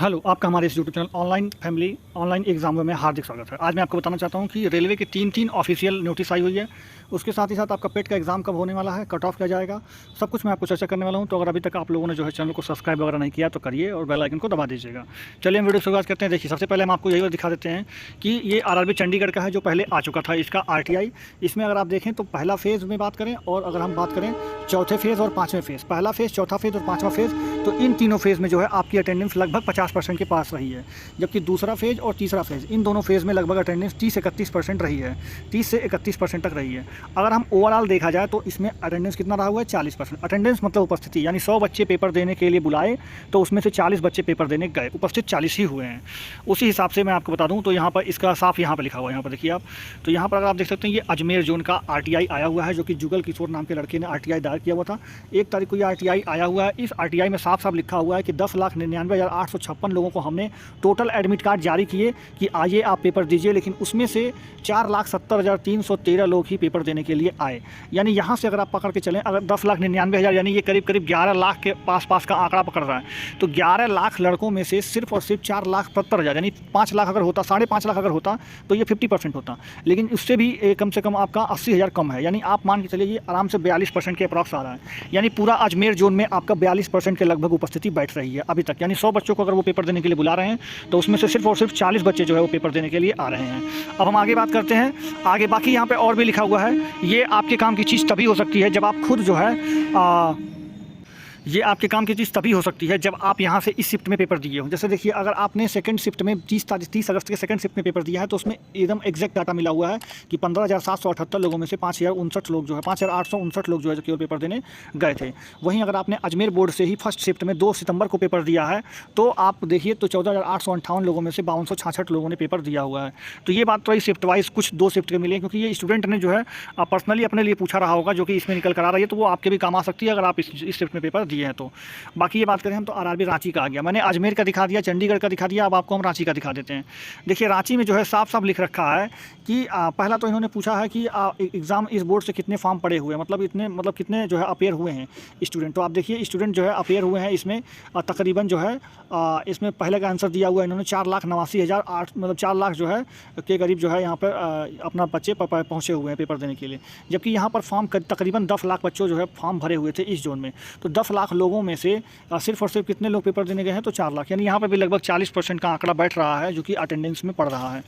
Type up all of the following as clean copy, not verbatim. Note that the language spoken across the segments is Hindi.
हेलो, आपका हमारे इस YouTube channel online family online एग्जामों में हार्दिक स्वागत है। आज मैं आपको बताना चाहता हूं कि रेलवे की तीन ऑफिशियल नोटिस आई हुई है। उसके साथ ही साथ आपका पेट का एग्ज़ाम कब होने वाला है, कट ऑफ क्या जाएगा, सब कुछ मैं आपको चर्चा करने वाला हूं। तो अगर अभी तक आप लोगों ने जो है चैनल को सब्सक्राइब वगैरह नहीं किया तो करिए और बेल आइकन को दबा दीजिएगा। चलिए हम वीडियो शुरुआत करते हैं। देखिए, सबसे पहले हम आपको यही दिखा देते हैं कि ये आरआरबी चंडीगढ़ का है जो पहले आ चुका था, इसका आरटीआई। इसमें अगर आप देखें तो पहला फेज़ में बात करें और अगर हम बात करें चौथे फेज़ और पाँचवें फेज़, पहला फेज़, चौथा फेज़ और पाँचवा फेज़, तो इन तीनों फेज़ में जो है आपकी अटेंडेंस लगभग 50% के पास रही है। जबकि दूसरा फेज़ और तीसरा फेज़, इन दोनों फेज़ में लगभग अटेंडेंस 30-31% रही है, 30 से 31% तक रही है। अगर हम ओवरऑल देखा जाए तो इसमें अटेंडेंस कितना रहा हुआ है, 40%। अटेंडेंस मतलब उपस्थिति, यानी 100 बच्चे पेपर देने के लिए बुलाए तो उसमें से 40 बच्चे पेपर देने गए, उपस्थित 40 ही हुए हैं। उसी हिसाब से मैं आपको बता दूं तो यहाँ पर इसका साफ यहाँ पर लिखा हुआ है, यहाँ पर देखिए आप। तो यहाँ पर अगर आप देख सकते हैं ये अजमेर जोन का आरटीआई आया हुआ है, जो कि जुगल किशोर नाम के लड़के ने आरटीआई दायर किया हुआ था। 1 तारीख को ये आरटीआई आया हुआ है। इस आरटीआई में साफ साफ लिखा हुआ है कि 10,99,856 लोगों को हमने टोटल एडमिट कार्ड जारी किए कि आइए आप पेपर दीजिए, लेकिन उसमें से 4,70,313 लोग ही पेपर देने के लिए आए। यानी यहाँ से अगर आप पकड़ के चलें, अगर 10,99,000 यानी ये करीब 11 लाख के पास का आंकड़ा पकड़ रहा है, तो 11 लाख लड़कों में से सिर्फ और सिर्फ 4,70,000 यानी 5 लाख अगर होता, 5.5 लाख अगर होता तो ये 50% होता। लेकिन उससे भी कम से कम आपका 80,000 कम है, यानी आप मान के चलिए ये आराम से 42% के अप्रॉक्स आ रहा है। यानी पूरा अजमेर जोन में आपका 42% के लगभग उपस्थिति बैठ रही है अभी तक। यानी 100 बच्चों को अगर वो पेपर देने के लिए बुला रहे हैं तो उसमें से सिर्फ और सिर्फ 40 बच्चे जो है वो पेपर देने के लिए आ रहे हैं। अब हम आगे बात करते हैं। आगे बाकी यहाँ पे और भी लिखा हुआ है, ये आपके काम की चीज़ तभी हो सकती है जब आप खुद जो है ये आपके काम की चीज़ तभी हो सकती है जब आप यहाँ से इस शिफ्ट में पेपर दिए हो। जैसे देखिए, अगर आपने सेकंड शिफ्ट में 30 अगस्त के सेकंड शिफ्ट में पेपर दिया है तो उसमें एकदम एग्जैक्ट डाटा मिला हुआ है कि 15,778 लोगों में से 5,059 लोग जो है 5,859 लोग जो है जो केवल पेपर देने गए थे। वहीं अगर आपने अजमेर बोर्ड से ही फर्स्ट शिफ्ट में 2 सितंबर को पेपर दिया है तो आप देखिए तो 14,858 लोगों में से 5,266 लोगों ने पेपर दिया हुआ है। तो ये बात तो शिफ्ट वाइज कुछ 2 शिफ्ट के मिले, क्योंकि ये स्टूडेंट ने जो है पर्सनली अपने लिए पूछा रहा होगा, जो कि इसमें निकल कर आ रही है, तो वो आपके भी काम आ सकती है अगर आप इस शिफ्ट में पेपर दिए हैं तो। बाकी ये बात करें हम तो आरआरबी रांची का आ गया। मैंने अजमेर का दिखा दिया, चंडीगढ़ का दिखा दिया, अब आपको हम रांची का दिखा देते हैं। देखिए, रांची में जो है साफ साफ लिख रखा है कि पहला तो इन्होंने पूछा है कि एग्ज़ाम इस बोर्ड से कितने फॉर्म पड़े हुए हैं, मतलब कितने जो है अपेयर हुए हैं स्टूडेंट। तो आप देखिए स्टूडेंट जो है अपेयर हुए हैं इसमें तकरीबन जो है इसमें पहले का आंसर दिया हुआ है इन्होंने 4,89,008 मतलब 4 लाख जो है के करीब जो है यहाँ पर अपना बच्चे पहुँचे हुए हैं पेपर देने के लिए। जबकि यहाँ पर फॉर्म तकरीबन 10 लाख बच्चों जो है फॉर्म भरे हुए थे इस जोन में। तो 10 लाख लोगों में से सिर्फ और सिर्फ कितने लोग पेपर देने गए हैं, तो 4 लाख। यानी यहाँ पे भी लगभग 40% का आंकड़ा बैठ रहा है जो कि अटेंडेंस में पड़ रहा है।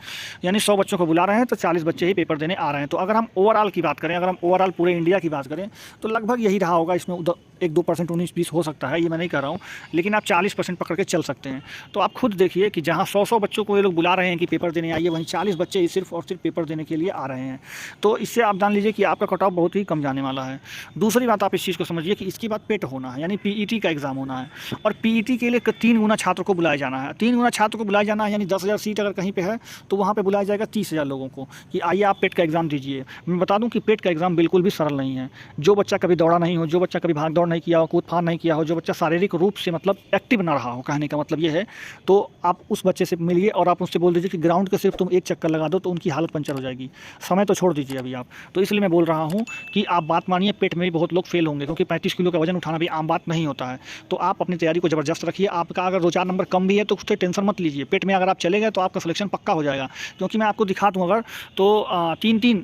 यानी 100 बच्चों को बुला रहे हैं तो 40 बच्चे ही पेपर देने आ रहे हैं। तो अगर हम ओवरऑल की बात करें, अगर हम ओवरऑल पूरे इंडिया की बात करें तो लगभग यही रहा होगा। इसमें 1-2% 19-20 हो सकता है, ये मैं नहीं कह रहा हूँ, लेकिन आप 40% पकड़ के चल सकते हैं। तो आप खुद देखिए कि जहाँ 100 बच्चों को ये लोग बुला रहे हैं कि पेपर देने आइए, वहीं 40 बच्चे ही सिर्फ और सिर्फ पेपर देने के लिए आ रहे हैं। तो इससे आप जान लीजिए कि आपका कट ऑफ बहुत ही कम जाने वाला है। दूसरी बात आप इस चीज़ को समझिए कि इसके बाद पेट होना है, यानी पीईटी का एग्ज़ाम होना है, और पीईटी के लिए 3 गुना छात्र को बुलाया जाना है। 3 गुना छात्र को बुलाया जाना है, यानी 10,000 सीट अगर कहीं पे है तो वहाँ पे बुलाया जाएगा 30,000 लोगों को कि आइए आप पेट का एग्ज़ाम दीजिए। मैं बता दूं कि पेट का एग्ज़ाम बिल्कुल भी सरल नहीं है। जो बच्चा कभी दौड़ा नहीं हो, जो बच्चा कभी भाग दौड़ नहीं किया हो, कूद फान नहीं किया हो, जो बच्चा शारीरिक रूप से मतलब एक्टिव ना रहा हो, कहने का मतलब ये है, तो आप उस बच्चे से मिलिए और आप उससे बोल दीजिए कि ग्राउंड के सिर्फ तुम एक चक्कर लगा दो तो उनकी हालत पंचर हो जाएगी। समय तो छोड़ दीजिए अभी आप। तो इसलिए मैं बोल रहा हूँ कि आप बात मानिए, पेट में भी बहुत लोग फेल होंगे, क्योंकि 35 किलो का वजन उठाना भी आम बात नहीं होता है। तो आप अपनी तैयारी को ज़बरदस्त रखिए। आपका अगर 2-4 नंबर कम भी है तो उससे टेंशन मत लीजिए। पेट में अगर आप चले गए तो आपका सिलेक्शन पक्का हो जाएगा। क्योंकि मैं आपको दिखा दूँ अगर तो 3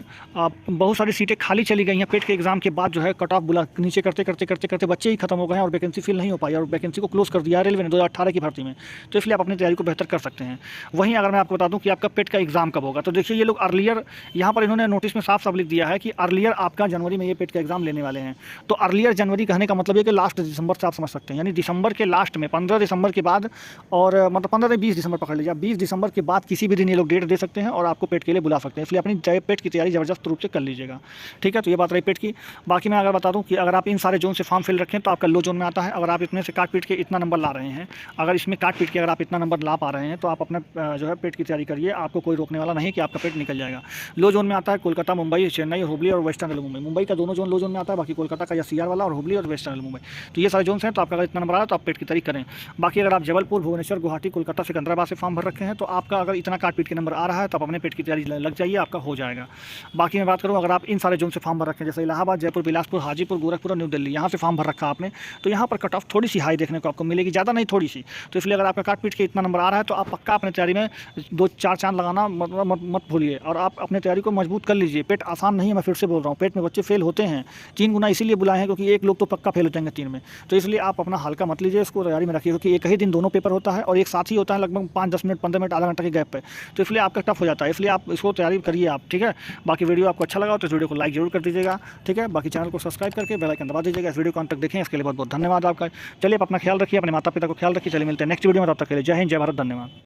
बहुत सारी सीटें खाली चली गई हैं पेट के एग्ज़ाम के बाद। जो है कट ऑफ बुला नीचे करते बच्चे ही खत्म हो गए हैं और वैकेंसी फिल नहीं हो पाई, और वैकेंसी को क्लोज कर दिया रेलवे ने 2018 की भर्ती में। तो इसलिए आप अपनी तैयारी को बेहतर कर सकते हैं। वहीं अगर मैं आपको बता दूं कि आपका पेट का एग्ज़ाम कब होगा, तो देखिए ये लोग अर्लियर यहाँ पर इन्होंने नोटिस में साफ साफ लिख दिया है कि अर्लियर आपका जनवरी में ये पेट का एग्ज़ाम लेने वाले हैं। तो अर्लियर जनवरी कहने का मतलब ये कि लास्ट दिसंबर से आप समझ सकते हैं, यानी दिसंबर के लास्ट में 15 दिसंबर के बाद, और मतलब 15 से 20 दिसंबर पकड़ लीजिए। 20 दिसंबर के बाद किसी भी दिन ये लोग डेट दे सकते हैं और आपको पेट के लिए बुला सकते हैं। इसलिए अपनी पेट की तैयारी ज़बरदस्त रूप से कर लीजिएगा, ठीक है। तो ये बात रही पेट की। बाकी मैं अगर बता दूं कि अगर आप इन सारे जोन से फॉर्म फिल रखें तो आपका लो जोन में आता है। अगर आप इसमें से काट पीट के इतना नंबर ला रहे हैं, अगर इसमें काट पीट के अगर आप इतना नंबर ला पा रहे हैं तो आप अपना जो है पेट की तैयारी करिए। आपको कोई रोकने वाला नहीं कि आपका पेट निकल जाएगा। लो जोन में आता है कोलकाता, मुंबई, चेन्नई, हुबली और वेस्टर्न रेल मुंबई। मुंबई का दोनों जोन लो जोन में आता है, बाकी कोलकाता का या सीआर वाला और हुबली और वेस्टर्न रेल मुंबई तो ये सारे जोन हैं, तो आपका अगर इतना नंबर आया तो आप पेट की तैयारी करें। बाकी अगर आप जबलपुर, भुवनेश्वर, गुवाहाटी, कोलकाता, सिकंदराबाद से फॉर्म भर रखे हैं तो आपका अगर इतना काट पीट के नंबर आ रहा है तो आप अपने पेट की तैयारी लग जाइए, आपका हो जाएगा। बाकी मैं बात करूँ, अगर आप इन सारे जोन से फॉर्म भर रखे हैं जैसे इलाहाबाद, जयपुर, बिलासपुर, हाजीपुर, गोरखपुर और न्यू दिल्ली, यहाँ से फॉर्म भर रखा आपने, तो यहाँ पर कट ऑफ थोड़ी सी हाई देखने को आपको मिलेगी, ज़्यादा नहीं, थोड़ी सी। तो इसलिए अगर आपका काट पीट के इतना नंबर आ रहा है तो आप पक्का अपनी तैयारी में 2-4 चांद लगाना मत भूलिए, और आप अपनी तैयारी को मजबूत कर लीजिए। पेट आसान नहीं है, मैं फिर से बोल रहा हूँ, पेट में बच्चे फेल होते हैं 3 गुना इसीलिए बुलाए हैं क्योंकि एक लोग तो पक्का फेल हो जाएंगे 3 में। तो इसलिए आप अपना हल्का मत लीजिए, इसको तैयारी में रखिए, क्योंकि एक ही दिन दोनों पेपर होता है और एक साथ ही होता है, लगभग 5-10 मिनट, 15 मिनट, आधा घंटा के गैप पे, तो इसलिए आपका टफ हो जाता है। इसलिए आप इसको तैयारी करिए आप, ठीक है। बाकी वीडियो आपको अच्छा लगा तो इस वीडियो को लाइक जरूर कर दीजिएगा, ठीक है। बाकी चैनल को सब्सक्राइब करके बेल आइकन दबा दीजिएगा। इस वीडियो को अंत तक देखें, इसके लिए बहुत बहुत धन्यवाद आपका। चलिए, आप अपना ख्याल रखिए, अपने माता पिता को ख्याल रखिए। चलिए मिलते हैं नेक्स्ट वीडियो में, तब तक के लिए जय हिंद, जय भारत, धन्यवाद।